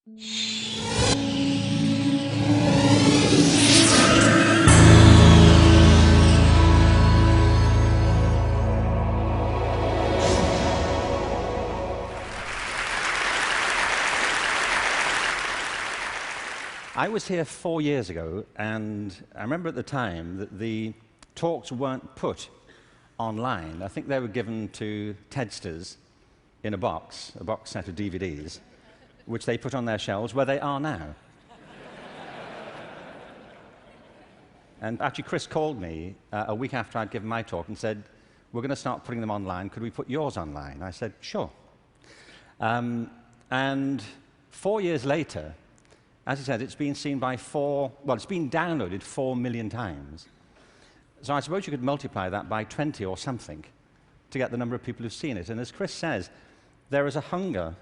I was here 4 years ago, and I remember at the time that the talks weren't put online. I think they were given to TEDsters in a box set of DVDs, which they put on their shelves where they are now. And actually, Chris called me a week after I'd given my talk and said, "We're going to start putting them online. Could we put yours online?" I said, "Sure." And 4 years later, as he said, it's been seen by it's been downloaded 4 million times. So I suppose you could multiply that by 20 or something to get the number of people who've seen it. And as Chris says, there is a hunger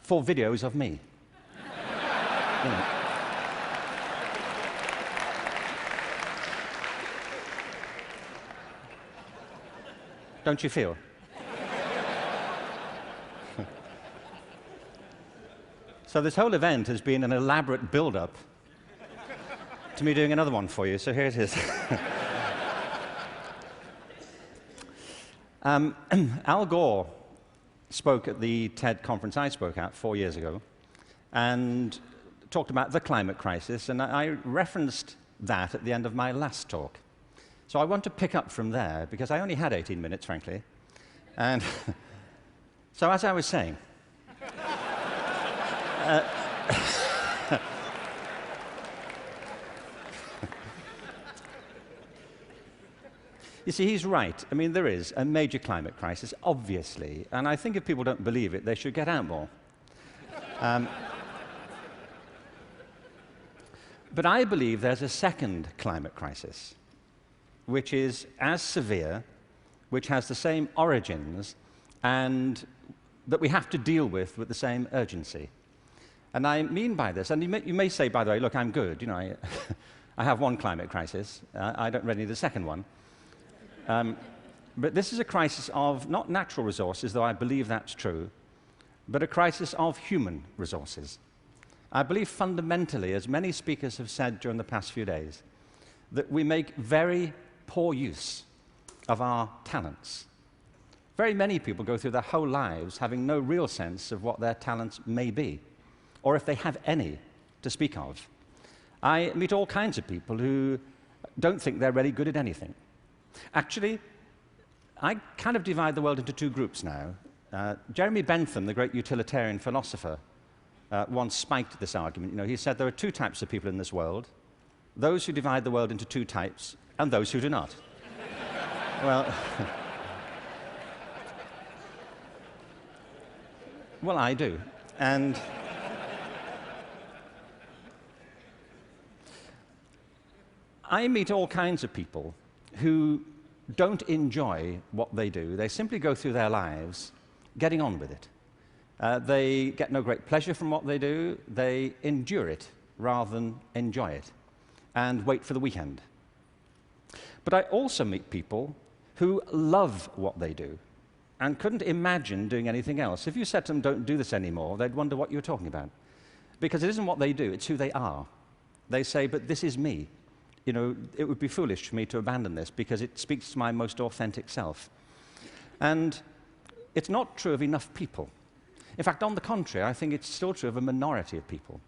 for videos of me. You know. Don't you feel? So this whole event has been an elaborate build-up to me doing another one for you, so here it is. Al Gore spoke at the TED conference I spoke at 4 years ago and talked about the climate crisis, and I referenced that at the end of my last talk. So I want to pick up from there, because I only had 18 minutes, frankly. And so as I was saying, you see, he's right. I mean, there is a major climate crisis, obviously, and I think if people don't believe it, they should get out more. But I believe there's a second climate crisis, which is as severe, which has the same origins, and that we have to deal with the same urgency. And I mean by this, and you may say, by the way, look, I'm good. You know, I have one climate crisis. I don't really need a second one. But this is a crisis of not natural resources, though I believe that's true, but a crisis of human resources. I believe fundamentally, as many speakers have said during the past few days, that we make very poor use of our talents. Very many people go through their whole lives having no real sense of what their talents may be, or if they have any to speak of. I meet all kinds of people who don't think they're really good at anything. Actually, I kind of divide the world into two groups now. Jeremy Bentham, the great utilitarian philosopher, once spiked this argument. You know, he said there are two types of people in this world: those who divide the world into two types, and those who do not. Well, well, I do. And I meet all kinds of people who don't enjoy what they do. They simply go through their lives getting on with it. They get no great pleasure from what they do. They endure it rather than enjoy it and wait for the weekend. But I also meet people who love what they do and couldn't imagine doing anything else. If you said to them, "Don't do this anymore," they'd wonder what you were talking about. Because it isn't what they do, it's who they are. They say, "But this is me. You know, it would be foolish for me to abandon this because it speaks to my most authentic self." And it's not true of enough people. In fact, on the contrary, I think it's still true of a minority of people.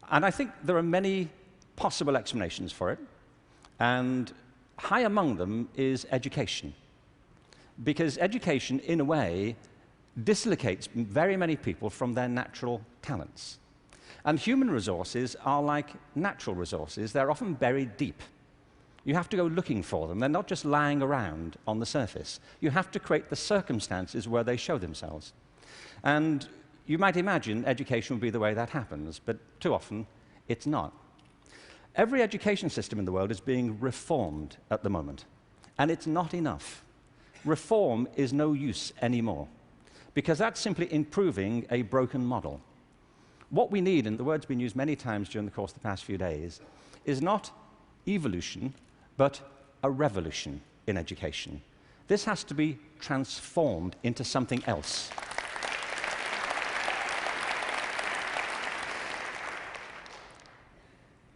And I think there are many possible explanations for it, and high among them is education. Because education, in a way, dislocates very many people from their natural talents. And human resources are like natural resources. They're often buried deep. You have to go looking for them. They're not just lying around on the surface. You have to create the circumstances where they show themselves. And you might imagine education would be the way that happens, but too often it's not. Every education system in the world is being reformed at the moment, and it's not enough. Reform is no use anymore, because that's simply improving a broken model. What we need, and the word's been used many times during the course of the past few days, is not evolution, but a revolution in education. This has to be transformed into something else.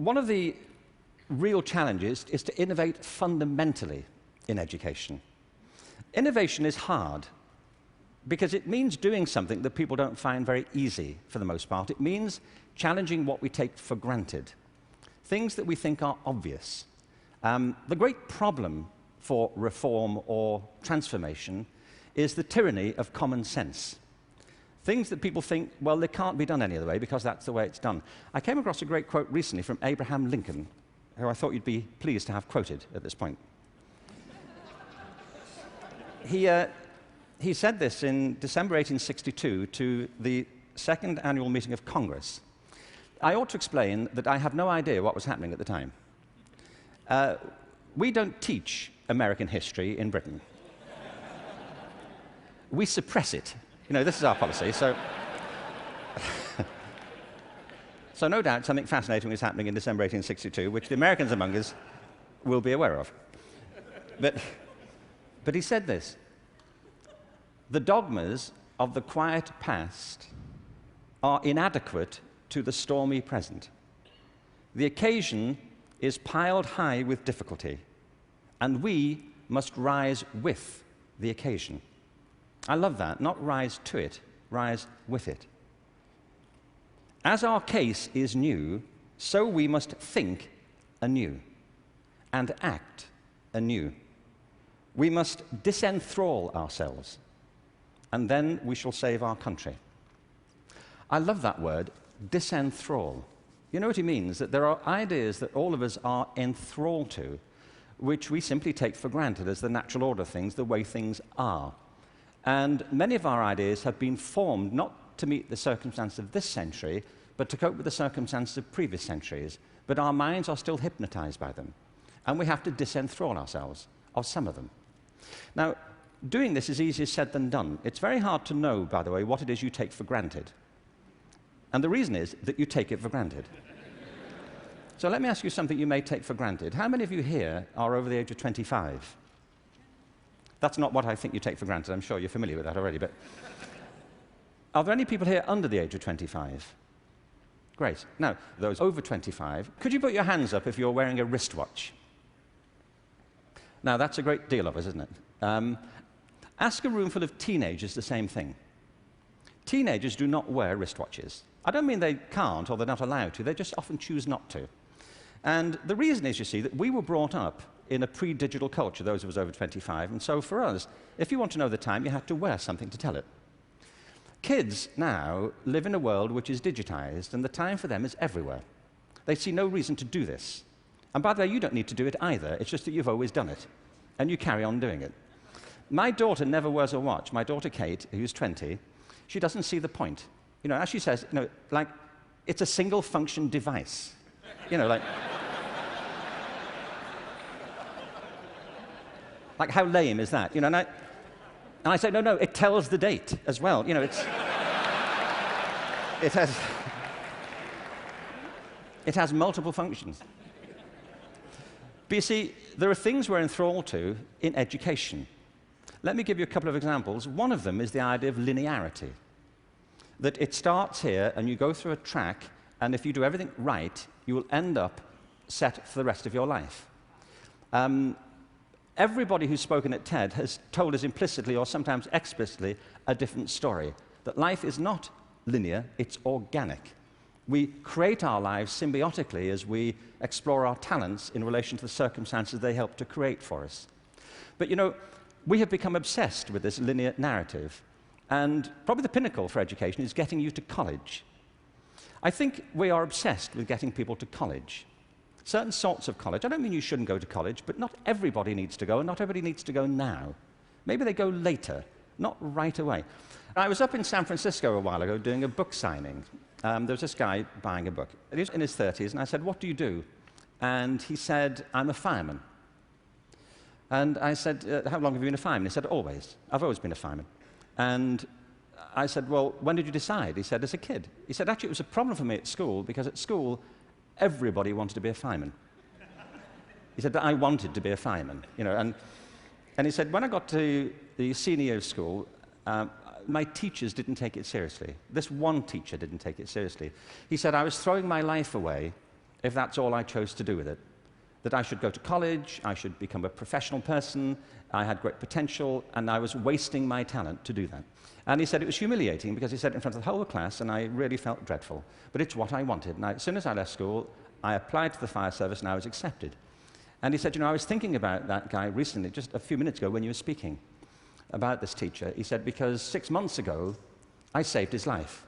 one of the real challenges is to innovate fundamentally in education. Innovation is hard because it means doing something that people don't find very easy for the most part. It means challenging what we take for granted, things that we think are obvious. The great problem for reform or transformation is the tyranny of common sense. Things that people think, well, they can't be done any other way because that's the way it's done. I came across a great quote recently from Abraham Lincoln, who I thought you'd be pleased to have quoted at this point. He said this in December 1862 to the second annual meeting of Congress. I ought to explain that I have no idea what was happening at the time. We don't teach American history in Britain. We suppress it. You know, this is our policy, so... So no doubt something fascinating was happening in December 1862, which the Americans among us will be aware of. But he said this: the dogmas of the quiet past are inadequate to the stormy present. The occasion is piled high with difficulty, and we must rise with the occasion. I love that. Not rise to it, rise with it. As our case is new, so we must think anew and act anew. We must disenthrall ourselves, and then we shall save our country. I love that word, disenthrall. You know what he means? That there are ideas that all of us are enthralled to, which we simply take for granted as the natural order of things, the way things are. And many of our ideas have been formed not to meet the circumstances of this century, but to cope with the circumstances of previous centuries. But our minds are still hypnotized by them, and we have to disenthrall ourselves of some of them. Now, doing this is easier said than done. It's very hard to know, by the way, what it is you take for granted. And the reason is that you take it for granted. So let me ask you something you may take for granted. How many of you here are over the age of 25? That's not what I think you take for granted. I'm sure you're familiar with that already. But are there any people here under the age of 25? Great. Now, those over 25, could you put your hands up if you're wearing a wristwatch? Now, that's a great deal of us, isn't it? Ask a room full of teenagers the same thing. Teenagers do not wear wristwatches. I don't mean they can't or they're not allowed to. They just often choose not to. And the reason is, you see, that we were brought up in a pre-digital culture, those of us over 25, and so for us, if you want to know the time, you have to wear something to tell it. Kids now live in a world which is digitized, and the time for them is everywhere. They see no reason to do this. And by the way, you don't need to do it either. It's just that you've always done it, and you carry on doing it. My daughter never wears a watch. My daughter Kate, who's 20, she doesn't see the point. You know, as she says, you know, like, it's a single-function device. You know, like... Like, how lame is that? You know, and I say, no, it tells the date as well. You know, it has multiple functions. But you see, there are things we're enthralled to in education. Let me give you a couple of examples. One of them is the idea of linearity. That it starts here, and you go through a track, and if you do everything right, you will end up set for the rest of your life. Everybody who's spoken at TED has told us implicitly or sometimes explicitly a different story, that life is not linear, it's organic. We create our lives symbiotically as we explore our talents in relation to the circumstances they help to create for us. But you know, we have become obsessed with this linear narrative, and probably the pinnacle for education is getting you to college. I think we are obsessed with getting people to college. Certain sorts of college. I don't mean you shouldn't go to college, but not everybody needs to go, and not everybody needs to go now. Maybe they go later, not right away. I was up in San Francisco a while ago doing a book signing. There was this guy buying a book. He was in his 30s, and I said, "What do you do?" And he said, "I'm a fireman." And I said, "How long have you been a fireman?" He said, "Always. I've always been a fireman." And I said, "Well, when did you decide?" He said, "As a kid." He said, "Actually, it was a problem for me at school, because at school, everybody wanted to be a fireman." He said, "But I wanted to be a fireman." You know, and he said, "When I got to the senior year of school, my teachers didn't take it seriously. This one teacher didn't take it seriously." He said, "I was throwing my life away if that's all I chose to do with it. That I should go to college, I should become a professional person, I had great potential, and I was wasting my talent to do that. And he said it was humiliating because he said it in front of the whole class, and I really felt dreadful. But it's what I wanted. And as soon as I left school, I applied to the fire service, and I was accepted. And he said, you know, I was thinking about that guy recently, just a few minutes ago when you were speaking about this teacher. He said, because 6 months ago, I saved his life.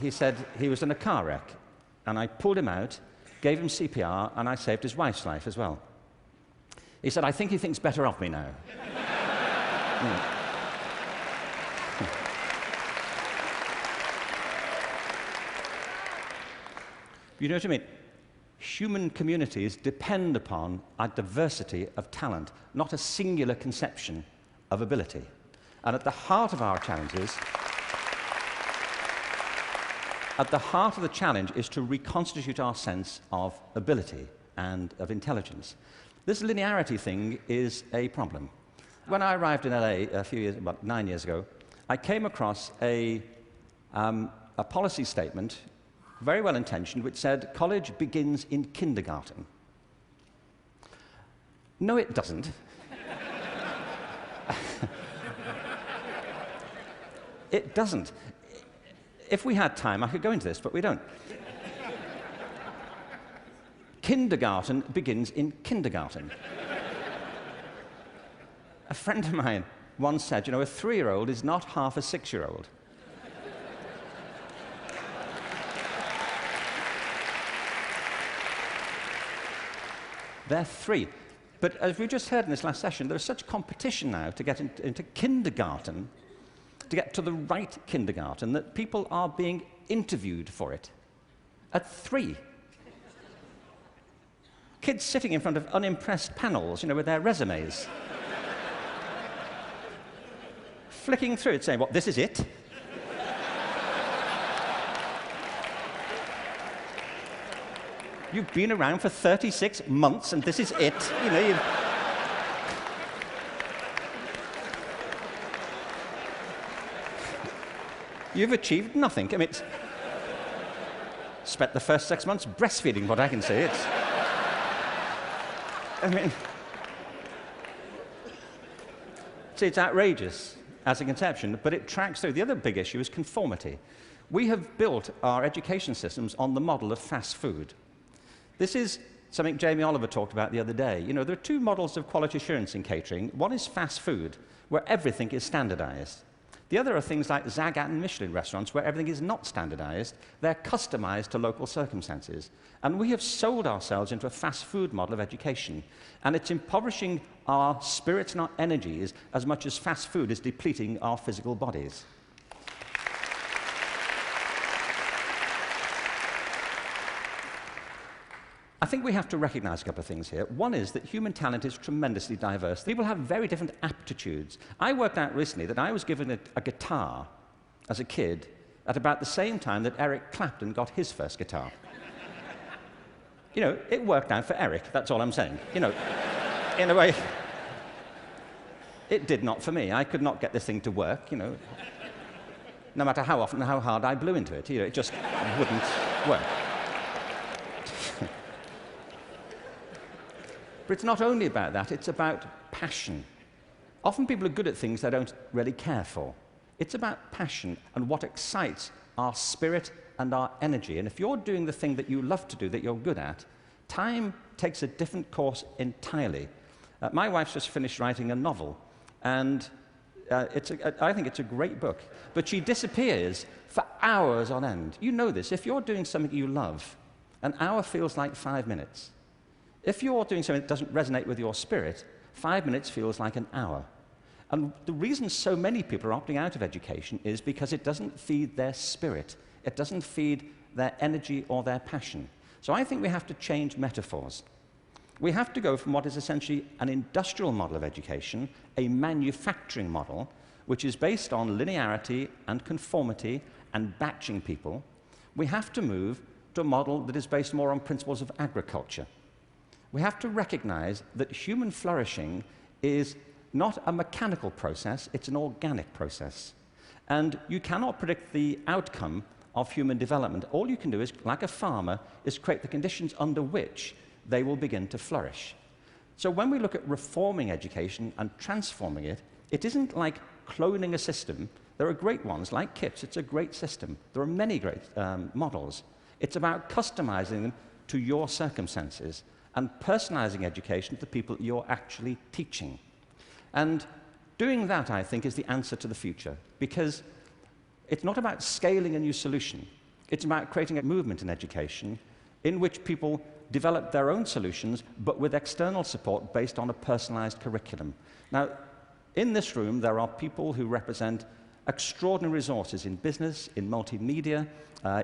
He said he was in a car wreck, and I pulled him out, gave him CPR, and I saved his wife's life as well. He said, I think he thinks better of me now. You know what I mean? Human communities depend upon a diversity of talent, not a singular conception of ability. And at the heart of our challenges, at the heart of the challenge is to reconstitute our sense of ability and of intelligence. This linearity thing is a problem. When I arrived in LA about 9 years ago, I came across a policy statement, very well intentioned, which said college begins in kindergarten. No, it doesn't. It doesn't. If we had time, I could go into this, but we don't. Kindergarten begins in kindergarten. A friend of mine once said, you know, a 3-year-old is not half a 6-year-old. They're 3. But as we just heard in this last session, there's such competition now to get into kindergarten, to get to the right kindergarten, that people are being interviewed for it at 3. Kids sitting in front of unimpressed panels, you know, with their resumes. Flicking through it, saying, what, this is it? You've been around for 36 months and this is it. You know, you've achieved nothing. I mean, spent the first 6 months breastfeeding, what I can say. I mean, see, it's outrageous as a conception, but it tracks through. The other big issue is conformity. We have built our education systems on the model of fast food. This is something Jamie Oliver talked about the other day. You know, there are 2 models of quality assurance in catering. One is fast food, where everything is standardized. The other are things like Zagat and Michelin restaurants, where everything is not standardized. They're customized to local circumstances. And we have sold ourselves into a fast food model of education. And it's impoverishing our spirits and our energies as much as fast food is depleting our physical bodies. I think we have to recognize a couple of things here. One is that human talent is tremendously diverse. People have very different aptitudes. I worked out recently that I was given a guitar as a kid at about the same time that Eric Clapton got his first guitar. You know, it worked out for Eric, that's all I'm saying. You know, in a way, it did not for me. I could not get this thing to work, you know. No matter how often and how hard I blew into it, you know, it just wouldn't work. But it's not only about that, it's about passion. Often people are good at things they don't really care for. It's about passion and what excites our spirit and our energy. And if you're doing the thing that you love to do, that you're good at, time takes a different course entirely. My wife's just finished writing a novel, and I think it's a great book. But she disappears for hours on end. You know this. If you're doing something you love, an hour feels like 5 minutes. If you're doing something that doesn't resonate with your spirit, 5 minutes feels like an hour. And the reason so many people are opting out of education is because it doesn't feed their spirit. It doesn't feed their energy or their passion. So I think we have to change metaphors. We have to go from what is essentially an industrial model of education, a manufacturing model, which is based on linearity and conformity and batching people. We have to move to a model that is based more on principles of agriculture. We have to recognize that human flourishing is not a mechanical process, it's an organic process. And you cannot predict the outcome of human development. All you can do is, like a farmer, is create the conditions under which they will begin to flourish. So when we look at reforming education and transforming it, it isn't like cloning a system. There are great ones, like KIPS. It's a great system. There are many great models. It's about customizing them to your circumstances and personalizing education to the people you're actually teaching. And doing that, I think, is the answer to the future, because it's not about scaling a new solution. It's about creating a movement in education in which people develop their own solutions, but with external support based on a personalized curriculum. Now, in this room, there are people who represent extraordinary resources in business, in multimedia,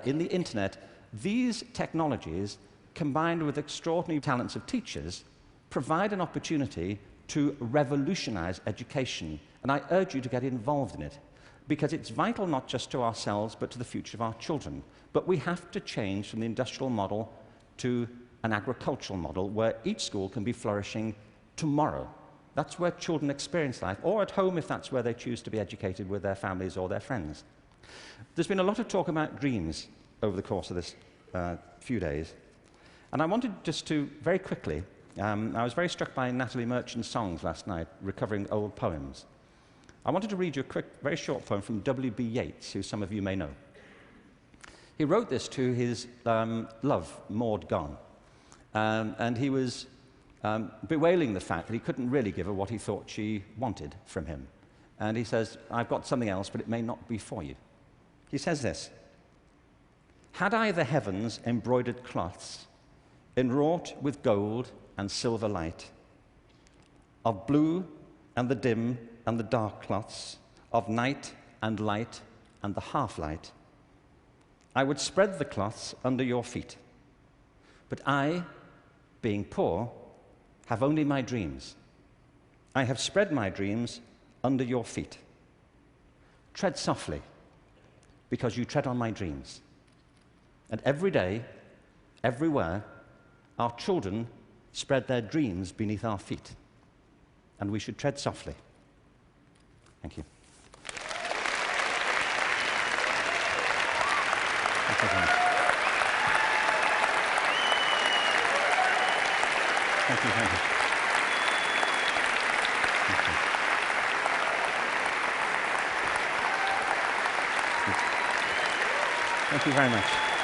in the internet. These technologies, combined with extraordinary talents of teachers, provide an opportunity to revolutionize education. And I urge you to get involved in it, because it's vital not just to ourselves, but to the future of our children. But we have to change from the industrial model to an agricultural model where each school can be flourishing tomorrow. That's where children experience life, or at home if that's where they choose to be educated with their families or their friends. There's been a lot of talk about dreams over the course of this few days. And I wanted just to, very quickly, I was very struck by Natalie Merchant's songs last night, recovering old poems. I wanted to read you a quick, very short poem from W.B. Yeats, who some of you may know. He wrote this to his love, Maud Gonne, and he was bewailing the fact that he couldn't really give her what he thought she wanted from him. And he says, "I've got something else, but it may not be for you." He says this: "Had I the heavens embroidered cloths, enwrought with gold and silver light, of blue and the dim and the dark cloths, of night and light and the half-light, I would spread the cloths under your feet. But I, being poor, have only my dreams. I have spread my dreams under your feet. Tread softly, because you tread on my dreams. And every day, everywhere, our children spread their dreams beneath our feet. And we should tread softly." Thank you. Thank you very much. Thank you very much. Thank you very much.